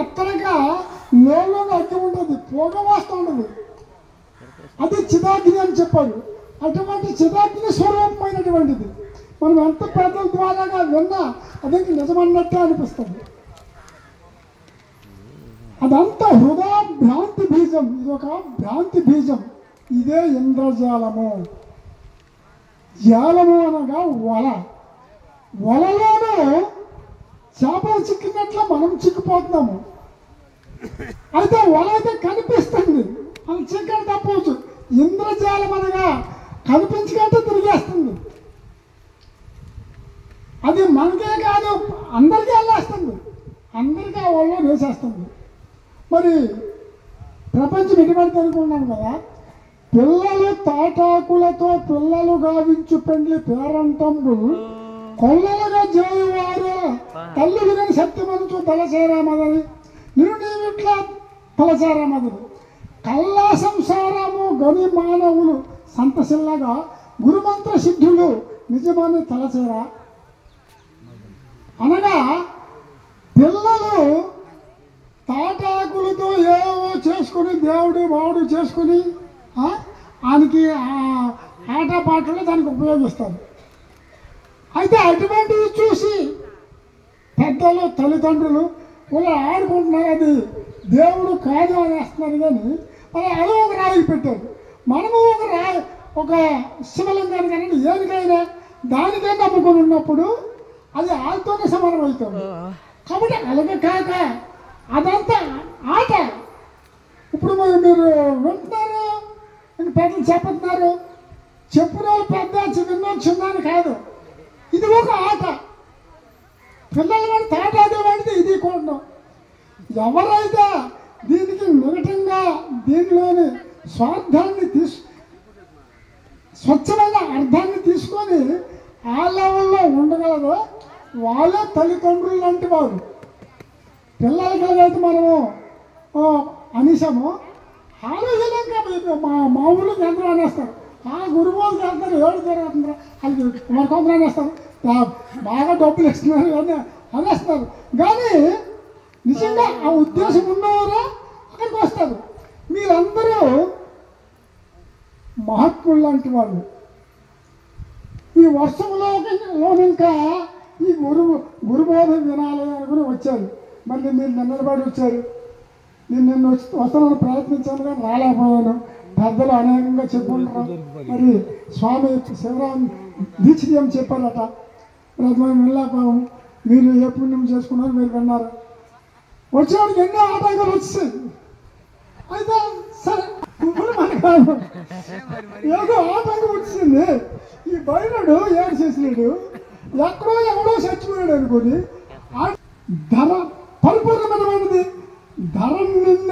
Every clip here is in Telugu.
ఎత్తరగా లోలో అగ్గి ఉంటుంది, పొగ వస్తూ ఉండదు. అది చిదాగ్ని అని చెప్పాడు. అటువంటి చిదాగ్ని స్వరూపమైనటువంటిది. మనం ఎంత పెద్దల ద్వారాగా విన్నా అది నిజమన్నట్టే అనిపిస్తుంది. అదంతా హృదయ భ్రాంతి బీజం. ఇది ఒక భ్రాంతి బీజం. ఇదే ఇంద్రజాలము. జాలము అనగా వల. వలలోనూ చేపలు చిక్కినట్లు మనం చిక్కిపోతున్నాము. అయితే వల అయితే కనిపిస్తుంది, అది చిక్కని తప్పవచ్చు. ఇంద్రజాలం అనగా కనిపించకంటే తిరిగేస్తుంది. అది మనకే కాదు, అందరికీ వెళ్ళేస్తుంది, అందరికీ ఆ వల్ల వేసేస్తుంది. మరి ప్రపంచం ఎటువంటి అనుకున్నాం కదా, పిల్లలు తాటాకులతో పిల్లలు గావించు పెండ్లి పేరంటంబులు కొల్లలుగా జేయువారు తల్లి వినని సత్యమంచు తలచేరామదని నేను నీవిట్లా తలచేరామదని కల్లా సంసారము గని మానవులు సంతసిల్లగా గురుమంత్ర సిద్ధులు నిజమని తలచేరా. అనగా పిల్లలు తాటాకులతో ఏవో చేసుకుని దేవుడు బావుడు చేసుకుని ఆయనకి ఆటపాటలు దానికి ఉపయోగిస్తారు. అయితే అటువంటివి చూసి పెద్దలు తల్లిదండ్రులు వాళ్ళు ఆడుకుంటున్నారు, అది దేవుడు కాదు అనేస్తున్నారు. కానీ వాళ్ళు అదో ఒక రాయి పెట్టారు. మనము ఒక శివలింగాన్ని కానీ ఏనికైనా దానికే నమ్ముకొని ఉన్నప్పుడు అది వాళ్ళతోనే సమానం అవుతుంది. కాబట్టి అలాగే కాక అదంతా ఆట. ఇప్పుడు మీరు వింటున్నారు, పెద్దలు చెప్తున్నారు, చెప్పిన వాళ్ళు పెద్ద, చిన్న చిన్నాను కాదు. ఇది ఒక ఆట. పిల్లలు వాడి తాటాడేవాడిది ఇది కూడా. ఎవరైతే దీనికి నికటంగా దీనిలోని స్వార్థాన్ని స్వచ్ఛమైన అర్థాన్ని తీసుకొని ఆ లెవెల్లో ఉండగలదో వాళ్ళే తల్లిదండ్రులు లాంటి వారు. పిల్లలకి ఎలాగైతే మనము అనేసాము ఆలోచన మా ఊళ్ళో అందరూ అనేస్తారు, గురువులకి వెళ్తారు, ఏడు జరుగుతుంటారు, అది మరికొందరు అనేస్తారు, బాగా డబ్బులు ఇస్తున్నారు అని అనేస్తారు. కానీ నిజంగా ఆ ఉద్దేశం ఉన్నవారే అక్కడికి వస్తారు. మీరందరూ మహాత్ములు లాంటి వాళ్ళు. ఈ వర్షంలో ఇంకా ఈ గురుబోధ వినాలి అనుకుని వచ్చారు. మళ్ళీ మీరు నిన్నబడి వచ్చారు. నేను నిన్న వస్తానని ప్రయత్నించాను కానీ రాలేకపోయాను. పెద్దలు అనేకంగా చెప్పుకుంటున్నాం. మరి స్వామి శివరాం దీక్షితం చెప్పారట, మరి మేము వెళ్ళాము. మీరు ఏ పుణ్యం చేసుకున్నారు మీరు విన్నారు. వచ్చేవాడికి ఎన్నో ఆటంకాలు వచ్చాయి. అయితే సరే ఏదో ఆటంకం వచ్చింది. ఈ బయలుడు ఏడు చేసినాడు, ఎక్కడో ఎవడో చచ్చిపోయాడు అనుకోని ధర పరిపూర్ణమైనది. ధర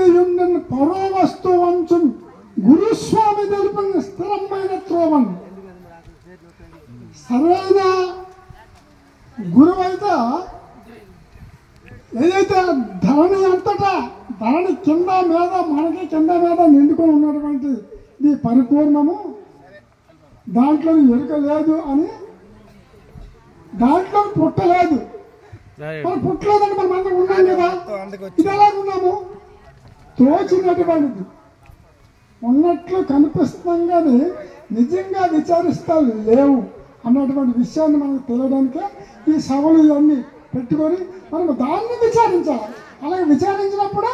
నిన్న పరో వస్తు వంచు గురుస్వామి తెలిపిన స్థిరమైన త్రోవన్. సరైన గురువు అయితే ఏదైతే ధరణి అంతటా ధరణి కింద మీద మనకి కింద మీద నిండుకొని ఉన్నటువంటి ఇది పరిపూర్ణము, దాంట్లో ఎరుక లేదు అని, దాంట్లో పుట్టలేదు. మనం పుట్టలేదని మనం అందరం ఉన్నాం కదా. ఇది ఎలాగున్నాము? తోచినటువంటిది ఉన్నట్లు కనిపిస్తున్నాం కానీ నిజంగా విచారిస్తా లేవు అన్నటువంటి విషయాన్ని మనకు తెలియడానికే ఈ సభలు ఇవన్నీ పెట్టుకొని మనం దాన్ని విచారించాలి. అలాగే విచారించినప్పుడు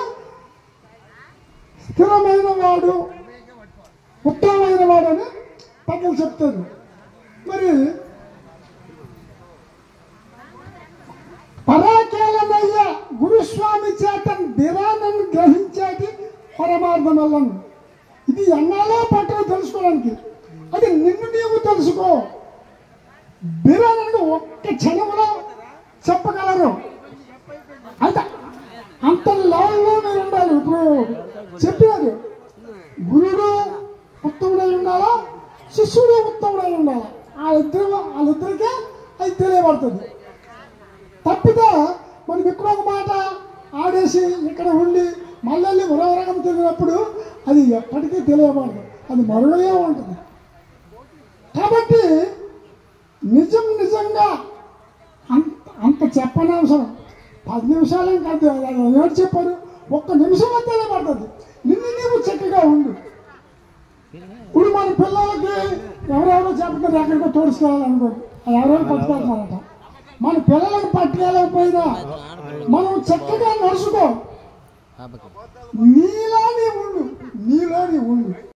స్థిరమైన వాడు, ఉత్తమమైన వాడు అని పెద్దలు చెప్తారు. మరి పరాకేలనయ్య గురుస్వామి చేత బిరానను గ్రహించేది పరమార్థం వల్లను. ఇది ఎన్నాలో పట్టవు తెలుసుకోవడానికి. అది నిన్ను నీవు తెలుసుకో. బిరానని ఒక్క క్షణంలో చెప్పగలరు. అయితే అంత లెవెల్లో మీరు ఉండాలి. ఇప్పుడు చెప్పారు, గురుడు ఉత్తముడై ఉండాలా, శిష్యుడు ఉత్తముడై ఉండాలా. వాళ్ళిద్దరికే అది తెలియబడుతుంది. తప్పితే మనకి ఇక్కడ ఒక మాట ఆడేసి ఇక్కడ ఉండి మళ్ళీ మరోరకం తిరిగినప్పుడు అది ఎప్పటికీ తెలియబడదు, అది మరుగనే ఉంటుంది. కాబట్టి నిజంగా అంత చెప్పని అవసరం 10 నిమిషాలేం కాదు. ఎవరు చెప్పారు? 1 నిమిషం మధ్యలో పడుతుంది. నిన్ను నీవు చక్కగా ఉండు. ఇప్పుడు మన పిల్లలకి ఎవరెవరో చెప్తారు ఎక్కడికో తోడుకెళ్ళాలనుకోండి, ఎవరెవరు పట్టుకెళ్తున్నారట. మన పిల్లలకు పట్టుకెళ్ళకపోయినా మనం చక్కగా నడుచుకో. నీలో నీ ఉండు.